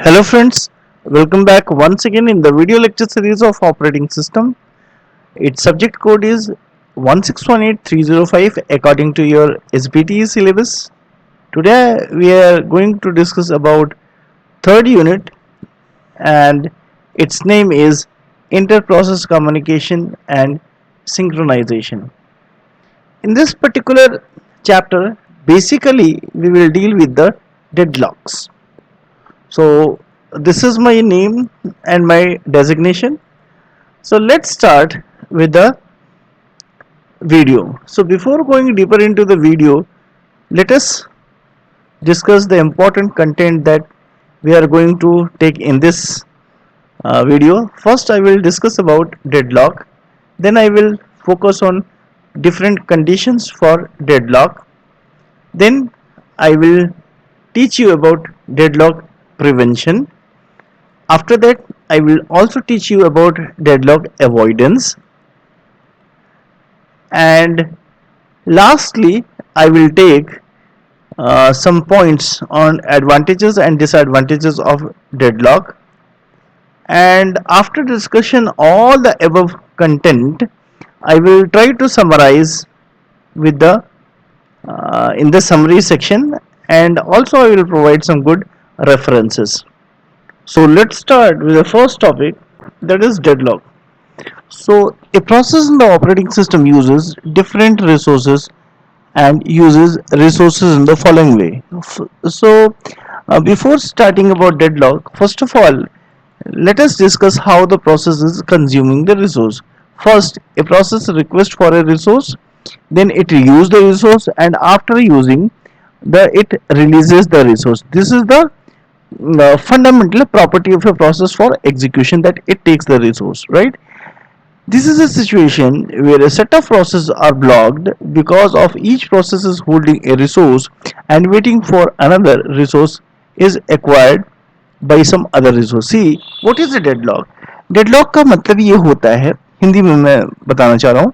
Hello friends, welcome back once again in the video lecture series of operating system. Its subject code is 1618305 according to your SBTE syllabus. Today we are going to discuss about third unit and its name is Inter-process communication and synchronization. In this particular chapter, basically we will deal with the deadlocks. So this is my name and my designation. So let's start with the video. So before going deeper into the video, let us discuss the important content that we are going to take in this video. First I will discuss about deadlock, then I will focus on different conditions for deadlock, then I will teach you about deadlock prevention. After that, I will also teach you about deadlock avoidance. And lastly, I will take some points on advantages and disadvantages of deadlock. And after discussion all the above content, I will try to summarize with the in the summary section, and also I will provide some good references. So let's start with the first topic, that is deadlock. So a process in the operating system uses different resources and uses resources in the following way. So before starting about deadlock, first of all, let us discuss how the process is consuming the resource. First, a process requests for a resource, then it uses the resource, and after using it releases the resource. This is the fundamental property of a process for execution, that it takes the resource, right? This is a situation where a set of processes are blocked because of each process is holding a resource and waiting for another resource is acquired by some other resource. See, what is a deadlock? Deadlock का मतलब ये होता है, हिंदी में मैं बताना चाह रहा हूँ,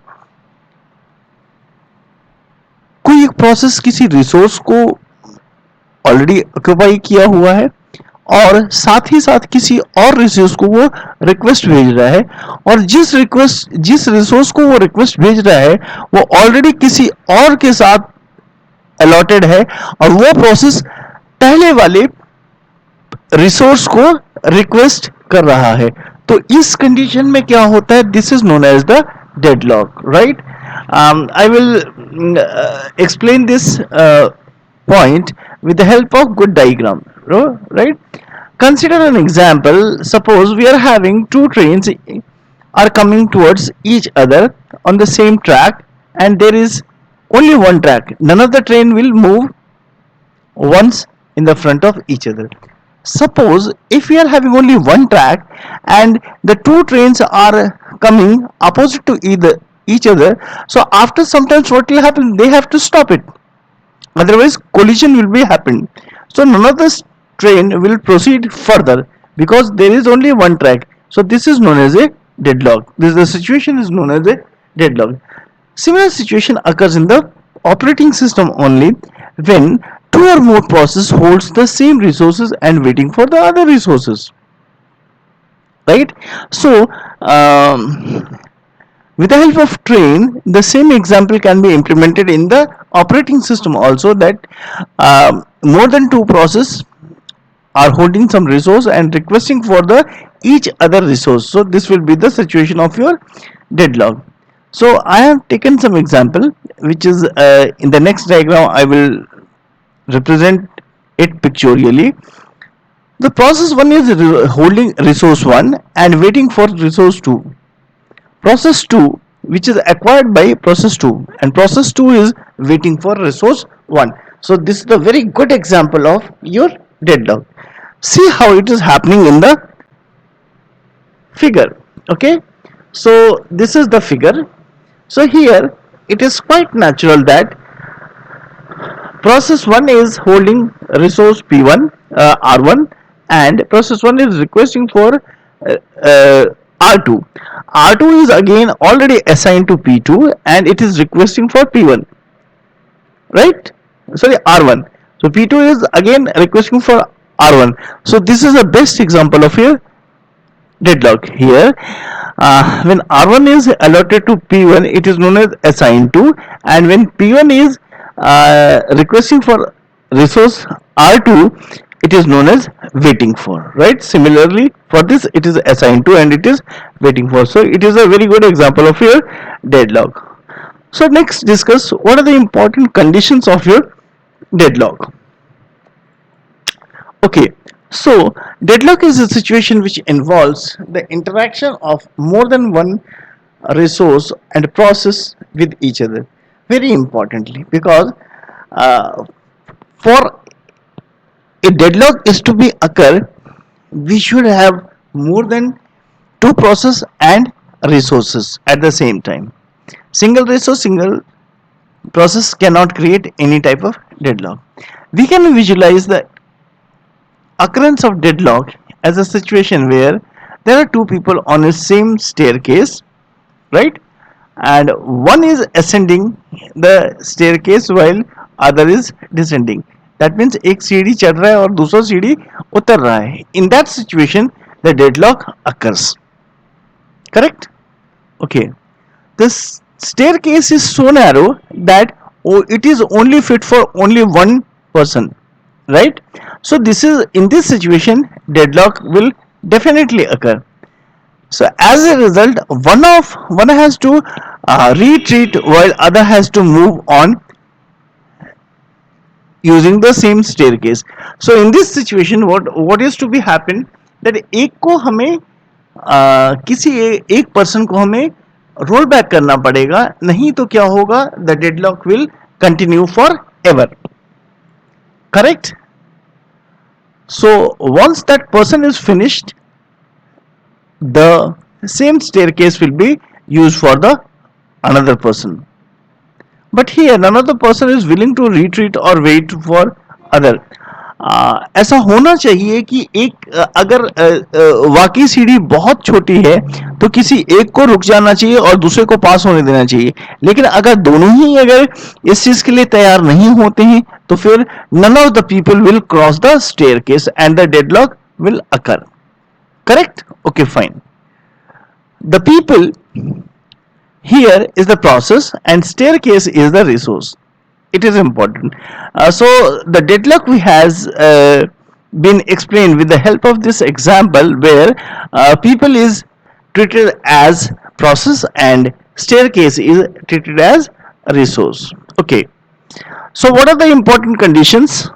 कोई एक प्रोसेस किसी रिसोर्स को ऑलरेडी ऑक्यूपाई किया हुआ है और साथ ही साथ किसी और रिसोर्स को वो रिक्वेस्ट भेज रहा है, और जिस रिसोर्स को वो रिक्वेस्ट भेज रहा है वो ऑलरेडी किसी और के साथ अलॉटेड है, और वो प्रोसेस पहले वाले रिसोर्स को रिक्वेस्ट कर रहा है. तो इस कंडीशन में क्या होता है, this is known as the deadlock, right? I will explain this point with the help of good diagram, right? Consider an example. Suppose we are having two trains are coming towards each other on the same track, and there is only one track. None of the train will move once in the front of each other. Suppose if we are having only one track and the two trains are coming opposite to each other, so after sometimes what will happen, they have to stop it, otherwise collision will be happened. So none of this train will proceed further because there is only one track. So this is known as a deadlock. The situation is known as a deadlock. Similar situation occurs in the operating system only when two or more processes holds the same resources and waiting for the other resources, right? So with the help of train, the same example can be implemented in the operating system also, that more than two processes are holding some resource and requesting for the each other resource. So this will be the situation of your deadlock. So I have taken some example which is in the next diagram. I will represent it pictorially. The process 1 is holding resource 1 and waiting for resource 2. Process 2 which is acquired by process 2, and process 2 is waiting for resource 1. So this is the very good example of your deadlock. See how it is happening in the figure. Okay, so this is the figure. So here it is quite natural that process 1 is holding resource P1 R1, and process 1 is requesting for R2. R2 is again already assigned to P2 and it is requesting for P1, right? Sorry, R1. So P2 is again requesting for R1. So this is the best example of your deadlock here. When R1 is allotted to P1, it is known as assigned to, and when P1 is requesting for resource R2, it is known as waiting for, right? Similarly, for this, it is assigned to and it is waiting for. So it is a very good example of your deadlock. So next, discuss what are the important conditions of your deadlock. Okay, so deadlock is a situation which involves the interaction of more than one resource and process with each other. Very importantly, because uh, for a deadlock is to be occur, we should have more than two process and resources at the same time. Single resource, single process cannot create any type of deadlock. We can visualize the occurrence of deadlock as a situation where there are two people on a same staircase, right? And one is ascending the staircase while other is descending. That means एक सीढ़ी चढ़ रहा है और दूसरा सीढ़ी उतर रहा है. In that situation, the deadlock occurs. Correct? Okay. This staircase is so narrow that it is only fit for only one person, right? So this is, in this situation, deadlock will definitely occur. So as a result, one has to retreat while other has to move on using the same staircase. So in this situation, what is to be happen that एक को हमें किसी एक person को हमें roll back करना पड़ेगा, नहीं तो क्या होगा, the deadlock will continue for ever. Correct? So once that person is finished, the same staircase will be used for the another person. But here another person is willing to retreat or wait for other. ऐसा होना चाहिए कि एक अगर वाकई सीढ़ी बहुत छोटी है तो किसी एक को रुक जाना चाहिए और दूसरे को पास होने देना चाहिए. लेकिन अगर दोनों ही अगर इस चीज के लिए तैयार नहीं होते हैं तो फिर none of the people will cross the staircase and the deadlock will occur. Correct? Okay, fine. The people here is the process and staircase is the resource. It is important. So the deadlock we has been explained with the help of this example where people is treated as process and staircase is treated as resource. Okay. So what are the important conditions?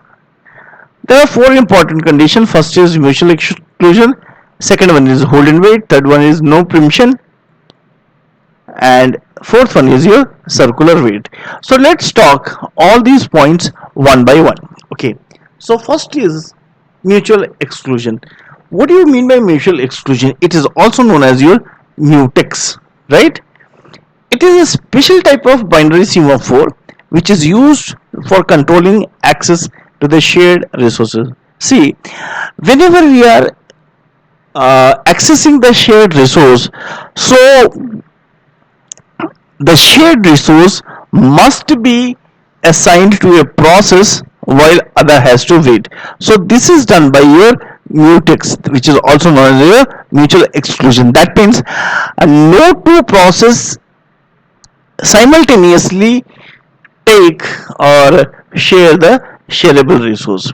There are four important conditions. First is mutual exclusion. Second one is hold and wait. Third one is no preemption. And fourth one is your circular wait. So let's talk all these points one by one. Okay. So first is mutual exclusion. What do you mean by mutual exclusion? It is also known as your mutex, right? It is a special type of binary semaphore which is used for controlling access to the shared resources. See, whenever we are accessing the shared resource, so the shared resource must be assigned to a process while other has to wait. So this is done by your mutex, which is also known as your mutual exclusion. That means no two process simultaneously take or share the shareable resource.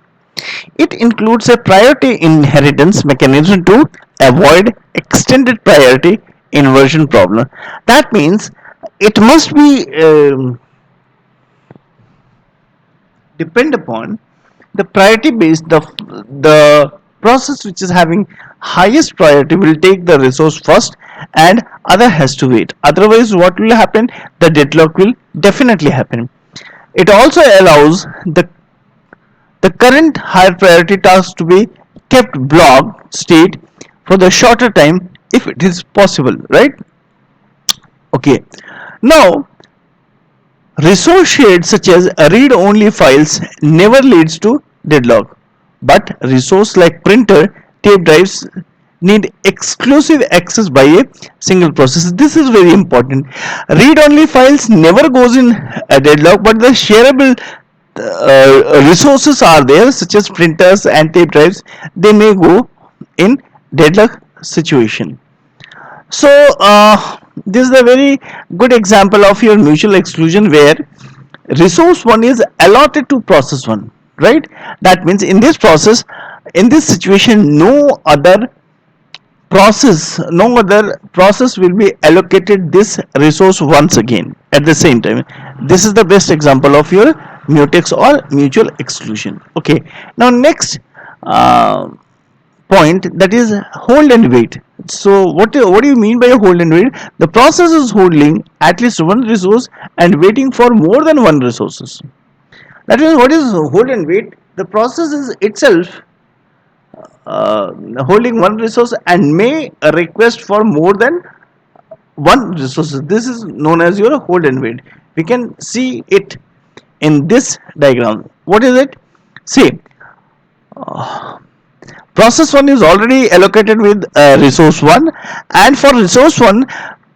It includes a priority inheritance mechanism to avoid extended priority inversion problem. That means it must be depend upon the priority based, the process which is having highest priority will take the resource first and other has to wait. Otherwise what will happen, the deadlock will definitely happen. It also allows the current higher priority task to be kept blocked state for the shorter time if it is possible, right? Okay. Now resource shared such as read-only files never leads to deadlock, but resource like printer, tape drives need exclusive access by a single process. This is very important. Read-only files never goes in a deadlock, but the shareable resources are there such as printers and tape drives, they may go in deadlock situation. So this is a very good example of your mutual exclusion where resource 1 is allotted to process 1, right? That means in this process, in this situation, no other process will be allocated this resource once again at the same time. This is the best example of your mutex or mutual exclusion. Okay, now next uh, point, that is hold and wait. So what do you mean by a hold and wait? The process is holding at least one resource and waiting for more than one resources. That means what is hold and wait? The process is itself uh, holding one resource and may request for more than one resource. This is known as your hold and wait. We can see it in this diagram. What is it? See, process 1 is already allocated with resource 1, and for resource 1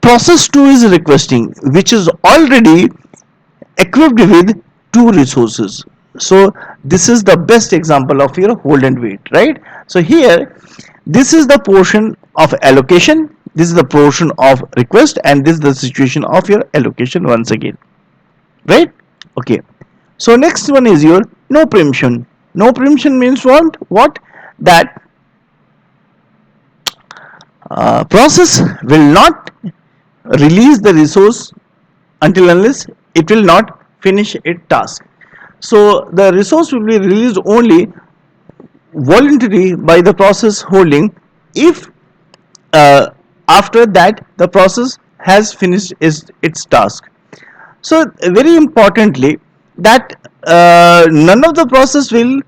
process 2 is requesting, which is already equipped with two resources. So this is the best example of your hold and wait, right? So here this is the portion of allocation, this is the portion of request, and this is the situation of your allocation once again, right? Okay, so next one is your no preemption. No preemption means what? That process will not release the resource until unless it will not finish its task. So the resource will be released only voluntarily by the process holding if after that the process has finished its task. So very importantly, that none of the process will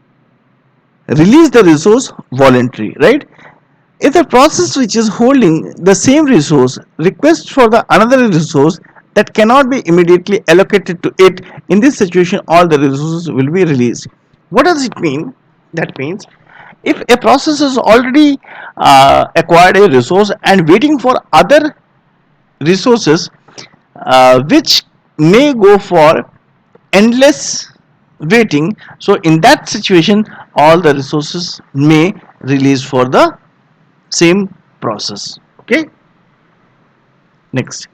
release the resource voluntarily, right? If the process which is holding the same resource requests for the another resource that cannot be immediately allocated to it, in this situation all the resources will be released. What does it mean? That means if a process has already acquired a resource and waiting for other resources which may go for endless waiting, so in that situation all the resources may release for the same process. Okay, next,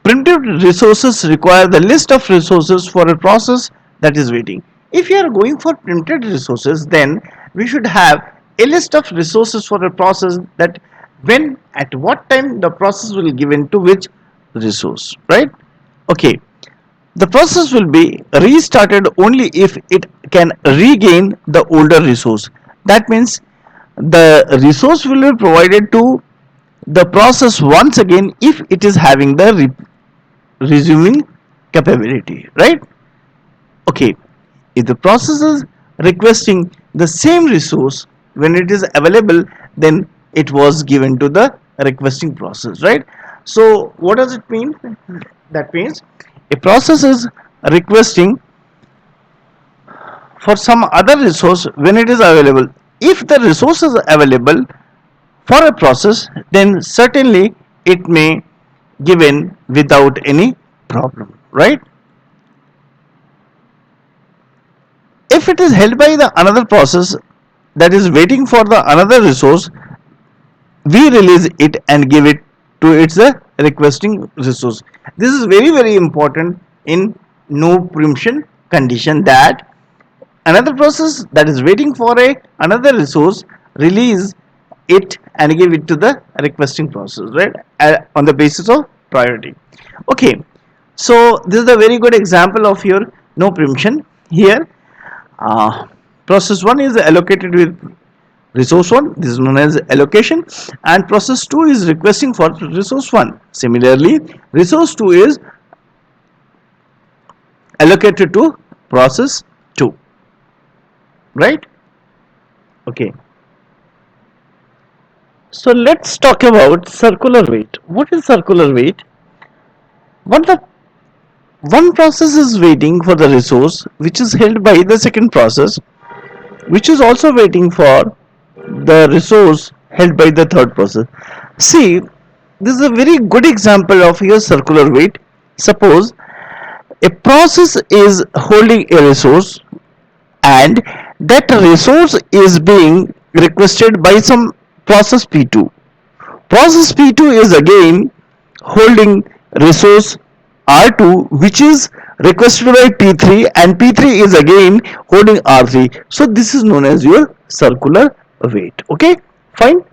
preemptive resources require the list of resources for a process that is waiting. If you are going for preempted resources, then we should have a list of resources for a process, that when at what time the process will give in to which resource, right? Okay, the process will be restarted only if it can regain the older resource. That means the resource will be provided to the process once again if it is having the resuming capability, right? Okay, if the process is requesting the same resource when it is available, then it was given to the requesting process, right? So what does it mean? That means a process is requesting for some other resource when it is available. If the resource is available for a process, then certainly it may give in without any problem, right? If it is held by the another process that is waiting for the another resource, we release it and give it to its requesting resource. This is very important in no preemption condition, that another process that is waiting for a another resource release it and give it to the requesting process, right? On the basis of priority. Okay, so this is a very good example of your no preemption. Here process 1 is allocated with resource 1, this is known as allocation, and process 2 is requesting for resource 1. Similarly, resource 2 is allocated to process 2, right? Okay, so let's talk about circular wait. What is circular wait? What the one process is waiting for the resource which is held by the second process, which is also waiting for the resource held by the third process. See, this is a very good example of your circular wait. Suppose A process is holding a resource and that resource is being requested by some process P2. Process P2 is again holding resource R2 which is requested by P3 and P3 is again holding R3. So this is known as your circular wait. Okay, fine.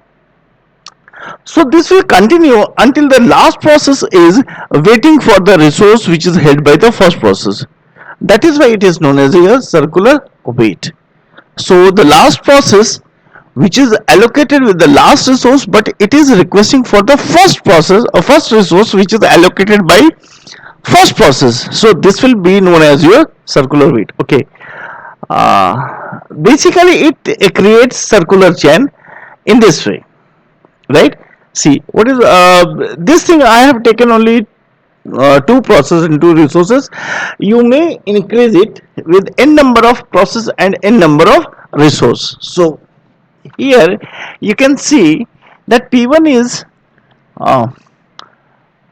So this will continue until the last process is waiting for the resource which is held by the first process. That is why it is known as a circular wait. So the last process which is allocated with the last resource, but it is requesting for the first process or first resource which is allocated by first process. So this will be known as your circular wait. Okay. Basically it creates circular chain in this way, right? See what is this thing. I have taken only two processes and two resources. You may increase it with n number of process and n number of resource. So here you can see that P1 is uh,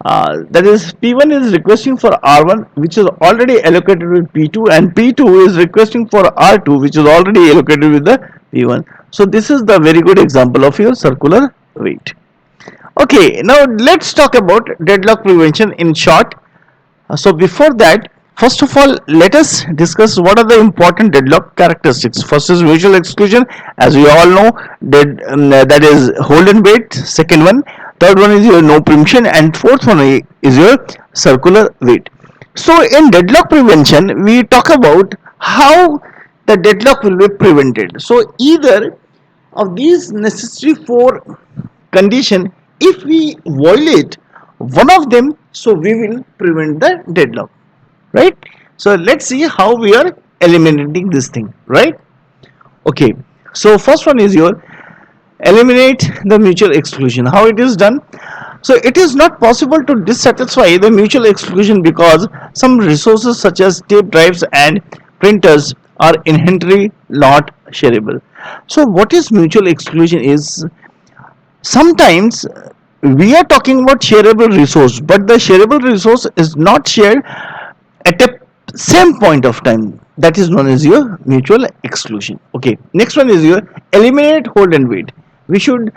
that is P1 is requesting for R1 which is already allocated with P2 and P2 is requesting for R2 which is already allocated with the P1. So this is the very good example of your circular wait. Okay, now let's talk about deadlock prevention in short. So before that, first of all, let us discuss what are the important deadlock characteristics. First is mutual exclusion, as we all know, that is hold and wait. Second one, third one is your no preemption, and fourth one is your circular wait. So in deadlock prevention, we talk about how the deadlock will be prevented. So either of these necessary four condition, if we violate one of them, so we will prevent the deadlock, right? So let's see how we are eliminating this thing, right? Okay, so first one is your eliminate the mutual exclusion. How it is done? So it is not possible to dissatisfy the mutual exclusion because some resources such as tape drives and printers are inherently not shareable. So what is mutual exclusion is, sometimes we are talking about shareable resource, but the shareable resource is not shared at a same point of time. That is known as your mutual exclusion. Okay, next one is your eliminate hold and wait. We should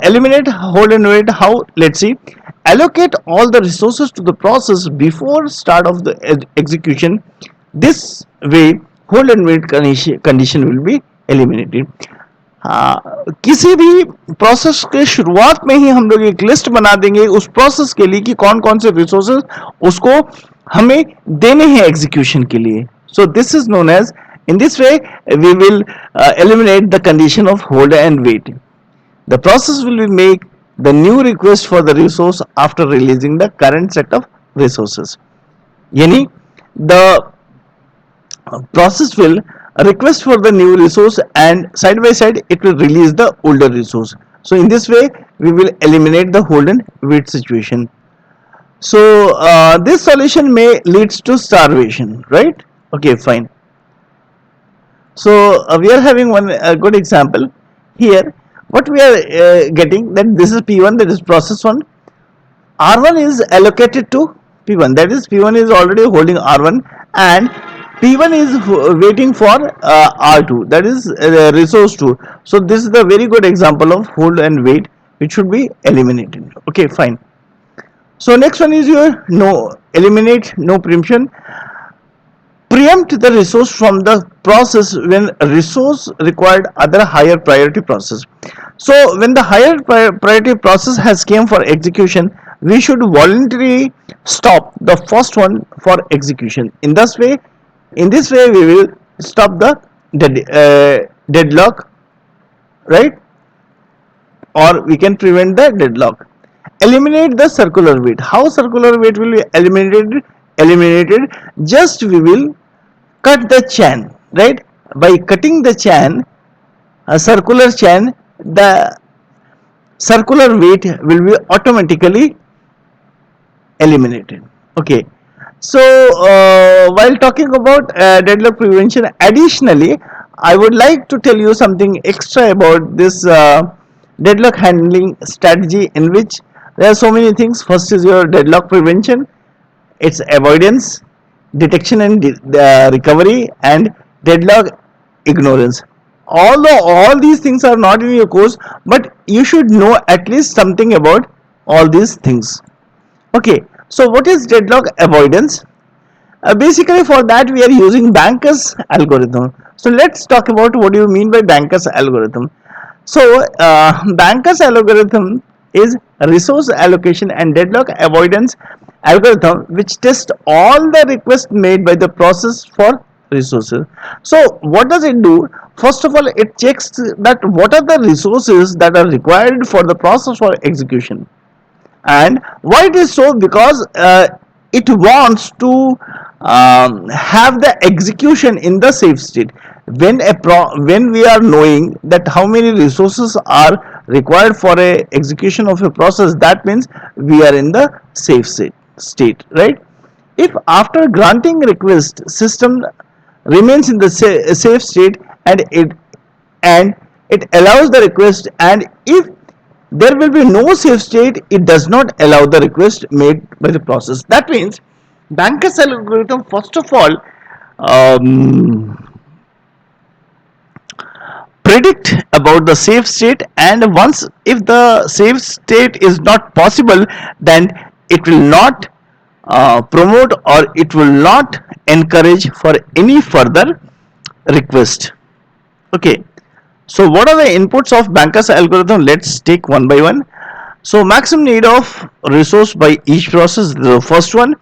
eliminate hold and wait. How? Let's see. Allocate all the resources to the process before start of the execution. This way hold and wait condition will be eliminated. किसी भी process के शुरुआत में ही हम लोग एक list बना देंगे उस प्रोसेस के लिए कि कौन कौन से रिसोर्सेज उसको हमें देने हैं एग्जीक्यूशन के लिए. So this is known as, in this way we will eliminate the condition of hold and wait. The process will be make the new request for the resource after releasing the current set of resources. यानी the process will request for the new resource and side by side it will release the older resource. So in this way we will eliminate the hold and wait situation. So this solution may leads to starvation, right? Okay, fine. So we are having one good example here. What we are getting, that this is P1, that is process 1. R1 is allocated to P1, that is P1 is already holding R1 and P1 is waiting for R2, that is resource 2. So this is the very good example of hold and wait which should be eliminated. Okay, fine. So next one is your eliminate no preemption. Preempt the resource from the process when resource required other higher priority process. So when the higher priority process has came for execution, we should voluntarily stop the first one for execution. In this way we will stop the deadlock, right? Or we can prevent the deadlock. Eliminate the circular wait. How circular wait will be eliminated? Just we will cut the chain, right? By cutting the chain, a circular chain, the circular wait will be automatically eliminated. Okay, so while talking about deadlock prevention, additionally I would like to tell you something extra about this deadlock handling strategy, in which there are so many things. First is your deadlock prevention, its avoidance, detection and recovery, and deadlock ignorance. Although all these things are not in your course, but you should know at least something about all these things. Okay, so what is deadlock avoidance? Basically, for that we are using Banker's algorithm. So let's talk about what do you mean by Banker's algorithm. So Banker's algorithm is a resource allocation and deadlock avoidance algorithm which tests all the requests made by the process for resources. So what does it do? First of all, it checks that what are the resources that are required for the process for execution. And why it is so? Because it wants to have the execution in the safe state. When we are knowing that how many resources are required for a execution of a process, that means we are in the safe state, right? If after granting request system remains in the safe state, and it allows the request, and if there will be no safe state, it does not allow the request made by the process. That means Banker's algorithm first of all um, predict about the safe state, and once if the safe state is not possible, then it will not promote, or it will not encourage for any further request. Okay, so what are the inputs of Banker's algorithm? Let's take one by one. So maximum need of resource by each process, the first one.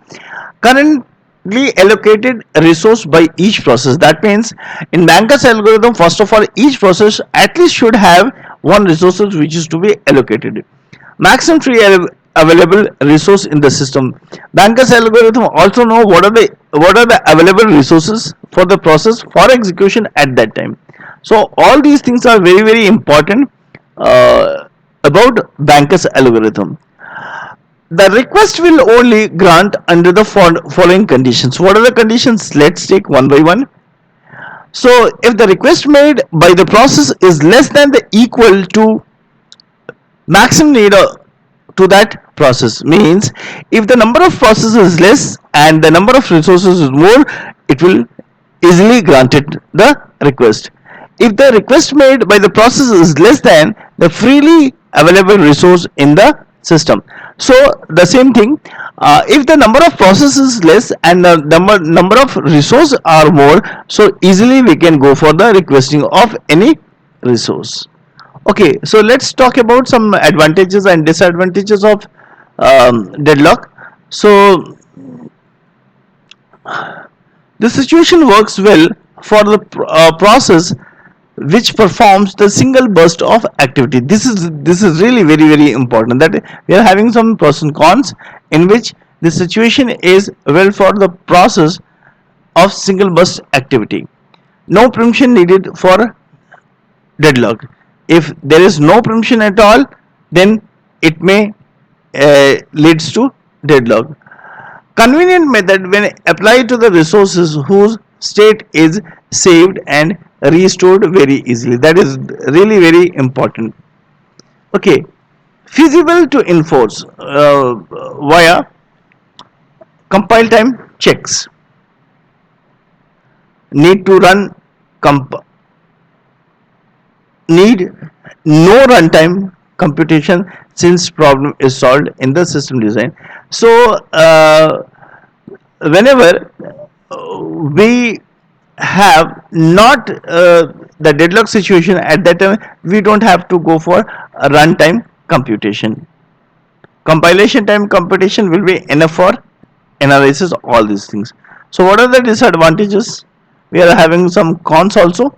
Currently allocated resource by each process. That means in Banker's algorithm, first of all, each process at least should have one resources which is to be allocated. Maximum free available resource in the system. Banker's algorithm also know what are the available resources for the process for execution at that time. So all these things are very very important about Banker's algorithm. The request will only grant under the following conditions. What are the conditions? Let's take one by one. So if the request made by the process is less than the equal to maximum need to that process, means if the number of processes is less and the number of resources is more, it will easily granted the request. If the request made by the process is less than the freely available resource in the system, so the same thing, if the number of processes is less and the number of resources are more, so easily we can go for the requesting of any resource. Okay, so let's talk about some advantages and disadvantages of deadlock. So the situation works well for the process which performs the single burst of activity. This is really very very important, that we are having some pros and cons in which the situation is well for the process of single burst activity. No permission needed for deadlock. If there is no permission at all, then it may leads to deadlock. Convenient method when applied to the resources whose state is saved and restored very easily. That is really very important. Okay, feasible to enforce via compile time checks. Need to run comp need no runtime computation since problem is solved in the system design. So whenever we have not the deadlock situation, at that time we don't have to go for a runtime computation. Compilation time computation will be enough for analysis all these things. So what are the disadvantages? We are having some cons also.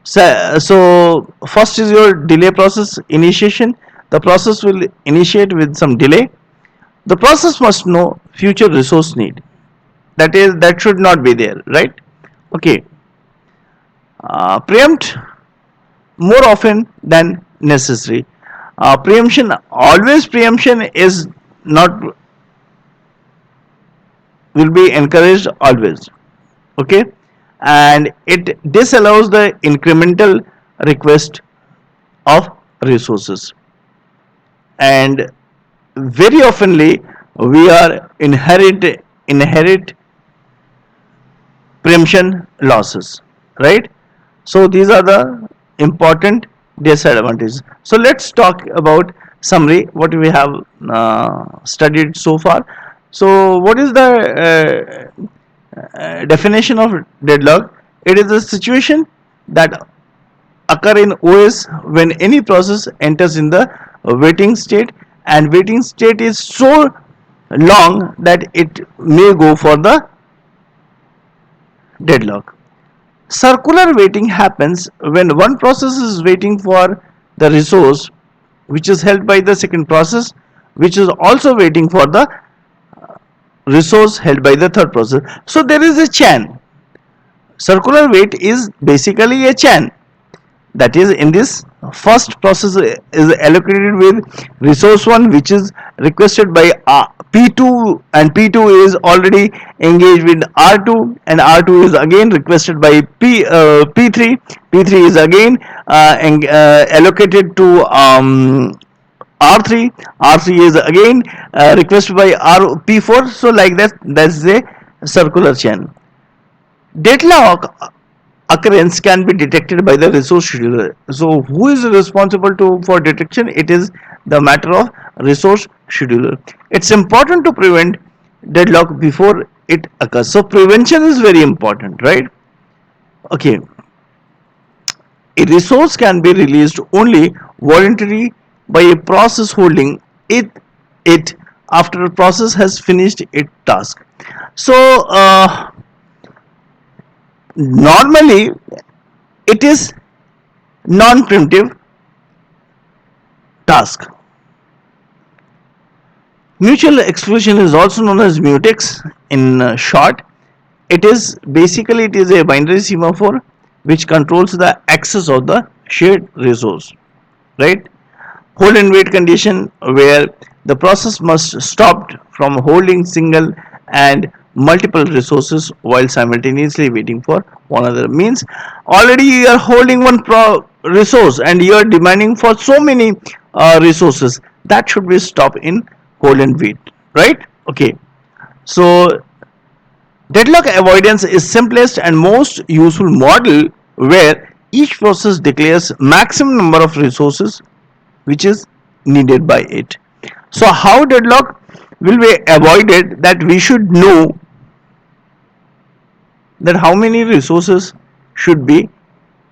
So first is your delay process initiation. The process will initiate with some delay. The process must know future resource need. That should not be there, right? Okay. Preempt more often than necessary. Preemption is not will be encouraged always. Okay, and it disallows the incremental request of resources, and very oftenly we are inherit preemption losses, right? So these are the important disadvantages. So let's talk about summary what we have studied so far. So what is the definition of deadlock? It is a situation that occur in OS when any process enters in the waiting state, and waiting state is so long that it may go for the deadlock. Circular waiting happens when one process is waiting for the resource which is held by the second process, which is also waiting for the resource held by the third process. So there is a chain. Circular wait is basically a chain. That is, in this first process is allocated with resource 1, which is requested by P2, and P2 is already engaged with R2, and R2 is again requested by P3. P3 is again allocated to R3. R3 is again requested by P4. So like that, that's a circular chain. Deadlock occurrence can be detected by the resource scheduler. So who is responsible for detection? It is the matter of resource scheduler. It's important to prevent deadlock before it occurs. So prevention is very important, right? Okay. A resource can be released only voluntarily by a process holding it after a process has finished its task. So normally it is non-preemptive task. Mutual exclusion is also known as mutex in short. It is a binary semaphore which controls the access of the shared resource, right? Hold and wait condition, where the process must stop from holding single and multiple resources while simultaneously waiting for one another. Means already you are holding one resource and you are demanding for so many resources, that should be stopped in hold and wait, right? Okay. So deadlock avoidance is simplest and most useful model, where each process declares maximum number of resources which is needed by it. So how deadlock will be avoided? That we should know that how many resources should be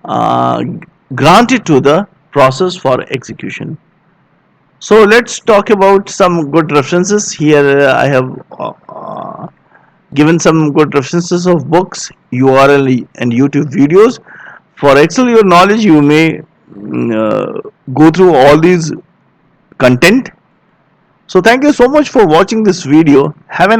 uh, granted to the process for execution. So let's talk about some good references here. I have given some good references of books, URL, and YouTube videos. For excel your knowledge, you may go through all these content. So thank you so much for watching this video. Have a